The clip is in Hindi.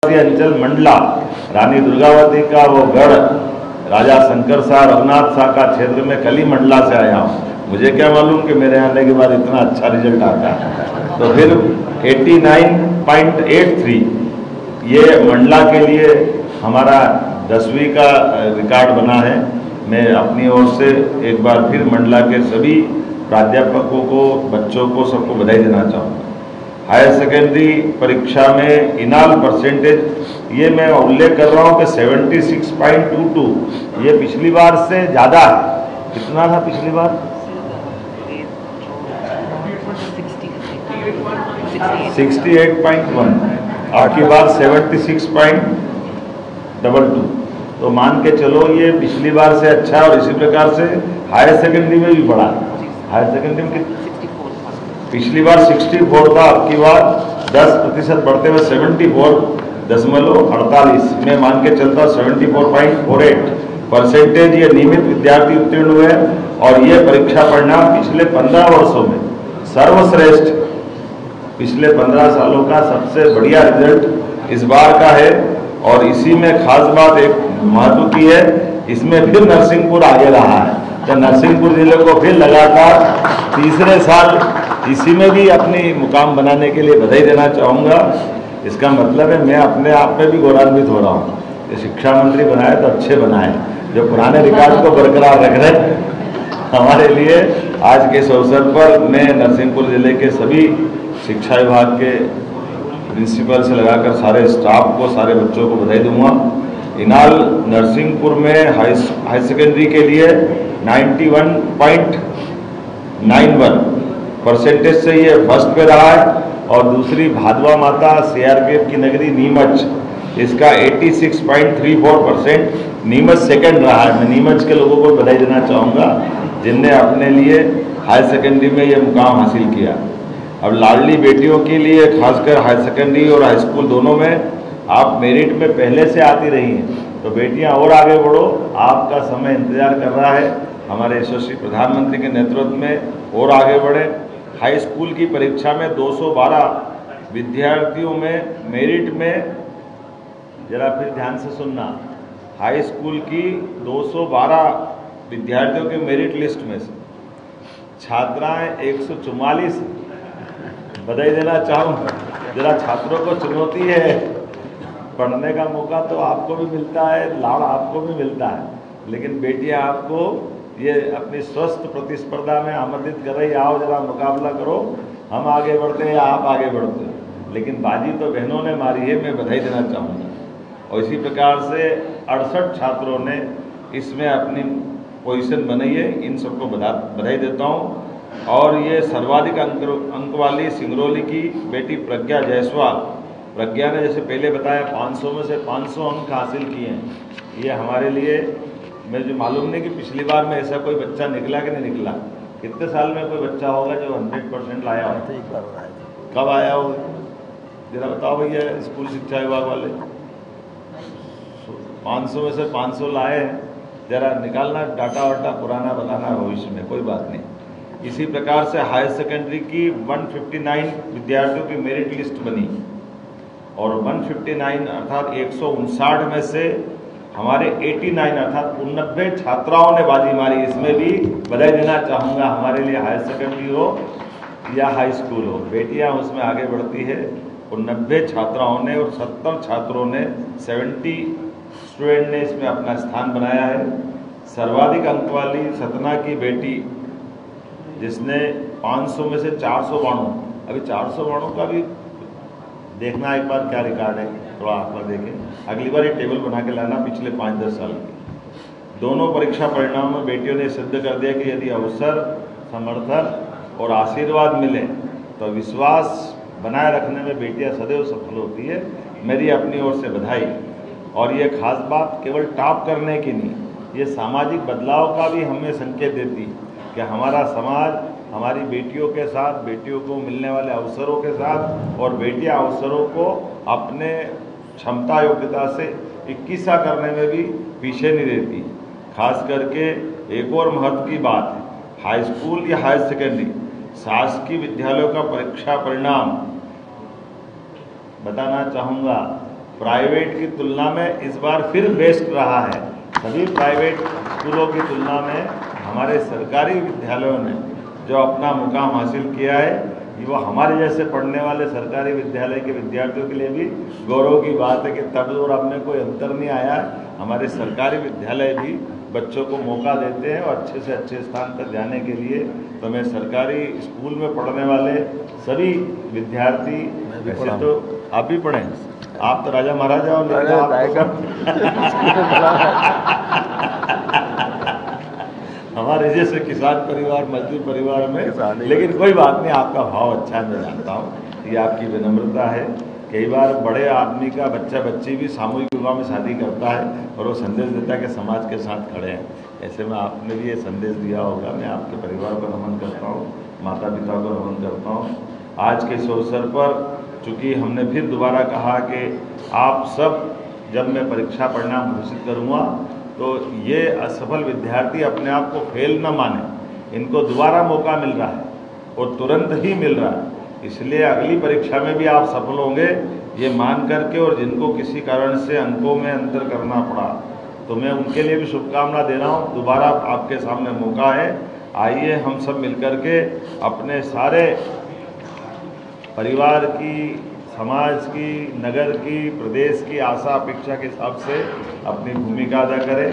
अंचल मंडला रानी दुर्गावती का वो गढ़ राजा शंकर शाह रघुनाथ शाह का क्षेत्र में कली मंडला से आया हूँ। मुझे क्या मालूम कि मेरे आने के बाद इतना अच्छा रिजल्ट आता है। तो फिर 89.83 ये मंडला के लिए हमारा 10वीं का रिकॉर्ड बना है। मैं अपनी ओर से एक बार फिर मंडला के सभी प्राध्यापकों को, बच्चों को, सबको बधाई देना चाहूँगा। हायर सेकेंडरी परीक्षा में इनाल परसेंटेज ये मैं उल्लेख कर रहा हूँ कि 76.22 ये पिछली बार से ज़्यादा है। कितना था पिछली बार? 68.1, आपकी बार 76.22। तो मान के चलो ये पिछली बार से अच्छा है। और इसी प्रकार से हायर सेकेंडरी में भी बढ़ा। हायर सेकेंडरी में पिछली बार 64 था, आपकी बार 10% बढ़ते हुए 74.48 में मान के चलता 74.48% ये नियमित विद्यार्थी उत्तीर्ण हुए। और ये परीक्षा परिणाम पिछले 15 वर्षों में सर्वश्रेष्ठ, पिछले 15 सालों का सबसे बढ़िया रिजल्ट इस बार का है। और इसी में खास बात एक महत्व की है, इसमें फिर नरसिंहपुर आगे रहा है। तो नरसिंहपुर जिले को फिर लगातार तीसरे साल इसी में भी अपनी मुकाम बनाने के लिए बधाई देना चाहूँगा। इसका मतलब है मैं अपने आप में भी गौरवान्वित हो रहा हूँ कि शिक्षा मंत्री बनाए तो अच्छे बनाए, जो पुराने रिकॉर्ड को बरकरार रख रहे हमारे लिए। आज के इस अवसर पर मैं नरसिंहपुर जिले के सभी शिक्षा विभाग के प्रिंसिपल से लगाकर सारे स्टाफ को, सारे बच्चों को बधाई दूंगा। इनाल नरसिंहपुर में हाई सेकेंडरी के लिए 91.91% से ये फर्स्ट पे रहा है। और दूसरी भादवा माता CRPF की नगरी नीमच, इसका 86.34%, नीमच सेकंड रहा है। मैं नीमच के लोगों को बधाई देना चाहूँगा जिनने अपने लिए हायर सेकेंडरी में ये मुकाम हासिल किया। अब लाडली बेटियों के लिए खासकर हायर सेकेंडरी और हाई स्कूल दोनों में आप मेरिट में पहले से आती रही हैं, तो बेटियां और आगे बढ़ो, आपका समय इंतजार कर रहा है। हमारे यशस्वी प्रधानमंत्री के नेतृत्व में और आगे बढ़े। हाई स्कूल की परीक्षा में 212 विद्यार्थियों में मेरिट में, जरा फिर ध्यान से सुनना, हाई स्कूल की 212 विद्यार्थियों के मेरिट लिस्ट में से छात्राएं 144। बधाई देना चाहूँगा। जरा छात्रों को चुनौती है, पढ़ने का मौका तो आपको भी मिलता है, लाड़ आपको भी मिलता है, लेकिन बेटियां आपको ये अपनी स्वस्थ प्रतिस्पर्धा में आमंत्रित कर रही, आओ जरा मुकाबला करो, हम आगे बढ़ते हैं या आप आगे बढ़ते हैं। लेकिन बाजी तो बहनों ने मारी है, मैं बधाई देना चाहूँगा। और इसी प्रकार से 68 छात्रों ने इसमें अपनी पोजीशन बनाई है, इन सबको बधाई देता हूँ। और ये सर्वाधिक अंक वाली सिंगरौली की बेटी प्रज्ञा जायसवाल, प्रज्ञा ने जैसे पहले बताया 500 में से 500 अंक हासिल किए हैं। ये हमारे लिए, मुझे मालूम नहीं कि पिछली बार में ऐसा कोई बच्चा निकला कि नहीं निकला। कितने साल में कोई बच्चा होगा जो 100% लाया हो? एक बार आया। कब आया हो जरा बताओ भैया, स्कूल शिक्षा विभाग वाले। 500 में से 500 लाए हैं, जरा निकालना डाटा वाटा पुराना बताना भविष्य में, कोई बात नहीं। इसी प्रकार से हायर सेकेंडरी की 159 विद्यार्थियों की मेरिट लिस्ट बनी और 159 अर्थात 159 में से हमारे 89 अर्थात 89 छात्राओं ने बाजी मारी। इसमें भी बधाई देना चाहूँगा। हमारे लिए हायर सेकेंडरी हो या हाई स्कूल हो, बेटियां उसमें आगे बढ़ती है। 89 छात्राओं ने और 70 छात्रों ने, 70 स्टूडेंट ने इसमें अपना स्थान बनाया है। सर्वाधिक अंक वाली सतना की बेटी जिसने 500 में से 492, अभी 492 का भी देखना एक बार क्या रिकॉर्ड है, थोड़ा आंकड़ा देखें। अगली बार ये टेबल बना के लाना पिछले 5-10 साल की। दोनों परीक्षा परिणाम में बेटियों ने सिद्ध कर दिया कि यदि अवसर, समर्थन और आशीर्वाद मिले तो विश्वास बनाए रखने में बेटियां सदैव सफल होती है। मेरी अपनी ओर से बधाई। और ये खास बात केवल टॉप करने की नहीं, ये सामाजिक बदलाव का भी हमें संकेत देती कि हमारा समाज हमारी बेटियों के साथ, बेटियों को मिलने वाले अवसरों के साथ, और बेटियां अवसरों को अपने क्षमता योग्यता से 21सा करने में भी पीछे नहीं रहती। खास करके एक और महत्व की बात है, हाई स्कूल या हायर सेकेंडरी शासकीय विद्यालयों का परीक्षा परिणाम बताना चाहूँगा प्राइवेट की तुलना में इस बार फिर बेस्ट रहा है। सभी प्राइवेट स्कूलों की तुलना में हमारे सरकारी विद्यालयों ने जो अपना मुकाम हासिल किया है, ये वो हमारे जैसे पढ़ने वाले सरकारी विद्यालय के विद्यार्थियों के लिए भी गौरव की बात है कि तब और अब में कोई अंतर नहीं आया। हमारे सरकारी विद्यालय भी बच्चों को मौका देते हैं और अच्छे से अच्छे स्थान पर जाने के लिए। तो मैं सरकारी स्कूल में पढ़ने वाले सभी विद्यार्थी, वैसे तो आप भी पढ़ें, आप तो राजा महाराजा हो, हमारे जैसे किसान परिवार, मजदूर परिवार में, लेकिन कोई बात नहीं, आपका भाव अच्छा है, मैं जानता हूँ, ये आपकी विनम्रता है। कई बार बड़े आदमी का बच्चा बच्ची भी सामूहिक विवाह में शादी करता है और वो संदेश देता है कि समाज के साथ खड़े हैं। ऐसे में आपने भी ये संदेश दिया होगा। मैं आपके परिवार को नमन करता हूँ, माता पिता को नमन करता हूँ। आज के इस अवसर पर चूँकि हमने फिर दोबारा कहा कि आप सब, जब मैं परीक्षा परिणाम घोषित करूँगा तो ये असफल विद्यार्थी अपने आप को फेल न माने, इनको दोबारा मौका मिल रहा है और तुरंत ही मिल रहा है। इसलिए अगली परीक्षा में भी आप सफल होंगे ये मान करके, और जिनको किसी कारण से अंकों में अंतर करना पड़ा तो मैं उनके लिए भी शुभकामना दे रहा हूँ। दोबारा आपके सामने मौका है, आइए हम सब मिलकर के अपने सारे परिवार की, समाज की, नगर की, प्रदेश की आशा अपेक्षा के हिसाब से अपनी भूमिका अदा करें।